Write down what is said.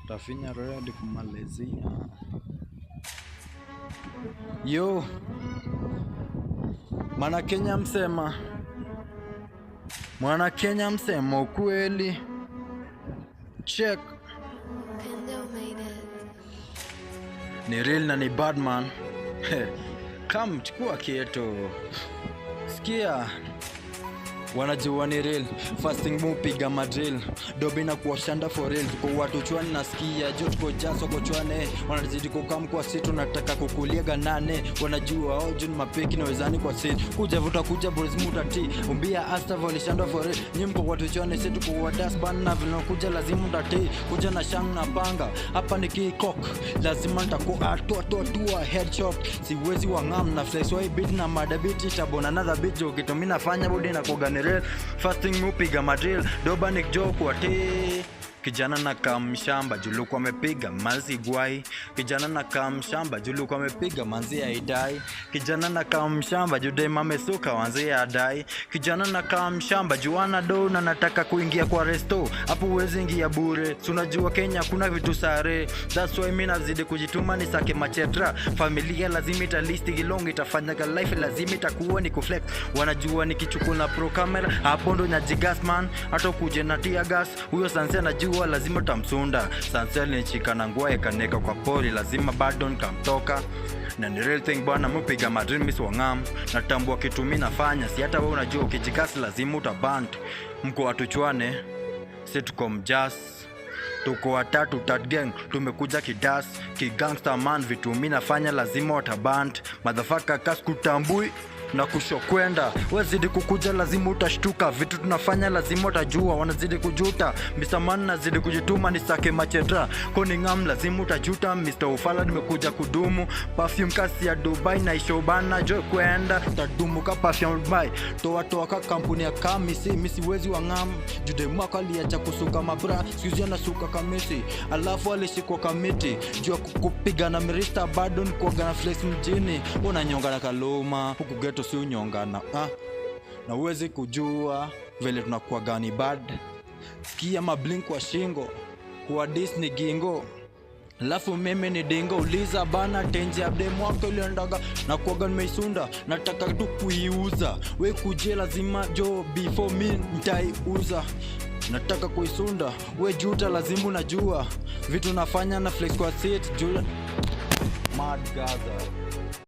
Tafinya ready kumalizia. Yo, mwana Kenya msema, mwana Kenya msema ukweli. Check. Ni real na ni bad man. Come chukua kieto. Sikia. Wanajua ni real, fasting mupiga madrill. Dobi na kuwashanda for real. Tuko watu chwani nasikia, jo tuko jaso kwa chwane. Wanazidi kukam kwa situ, nataka kukulia ganane. Wanajua ojo ni mapeki na wezani kwa situ. Kuja vuta kuja borizimu tati. Umbia asta volishanda for real. Nyimpo watu chwane situ kwa dasban na vino kuja lazimu tati. Kuja na shang na panga, hapa ni kikok. Lazima nitako atua headshot. Siwezi wangam na flex wa beat na madabiti. Tabona another beat jo kitu mina fanya budi na kugani. Fasting mupiga madrill. Doba Nick Joe kwa te. Kijana na kamshamba julu kwa mepiga manzi guai. Kijana na kamshamba julu kwa mepiga manzi ya idai. Kijana na kamshamba jude mamesuka wanzi ya adai. Kijana na kamshamba juana do na nataka kuingia kwa resto. Hapo uwezi ingia bure. Tunajua Kenya kuna vitu sare. That's why mimi nazidi kujituma ni sake machetra. Familia lazima italisti gilong itafanya ka life lazima itakuwa ni kuflex. Wanajua nikichukua pro camera hapo ndo nyajigas man. Hata kuje na tear gas. Huyo sanse anajua lazima tamsunda. Sanse alinichika na nguo ikaneka kwa pori, lazima bado nikamtoka. Na ni real thing bwana, mupiga madrill miss wangam. Natambua kitu mimi nafanya, si hata wewe unajua ukijikasi lazima utaband. Mko watu chwane, si tuko mjas. Tuko watatu tat gang, tumekuja kidas, kigangster man, vitu mimi nafanya lazima wataband. Motherfucker kas kutambui na kushokwenda, wazidi kukuja lazima utashtuka. Vitu tunafanya lazima utajua, wanazidi kujuta. Mr. Man nazidi kujituma ni sake machetra. Koni ngam lazima utajuta. Mr. Ufala nimekuja kudumu. Perfume kasi ya Dubai na ishobana jo kwenda. Tadumu ka perfume Dubai. Toa ka kampuni ya kamisi. Misi wezi wa ngam. Jude mwaka liacha kusuka mabra. Siuzi anasuka kamisi. Alafu alishikwa kamiti. Jua kukupiga na mirista bado ni kuwaga na flex mjini. Unanyonga na kaluma. Huku geto si unyongana. Na uwezi kujua vile tunakuwa gani bad. Sikia mablink kwa shingo. Kwa Disney gingo. Alafu mimi ni dingo. Uliza bana tenje abde mwaka iliandaga. Na kuwaga nimeisunda. Nataka tu kuiuza. We kuje lazima jo before me nitaiuza. Nataka kuisunda. We juta lazima unajua. Vitu nafanya na flex kwa seat. Mad Gaza.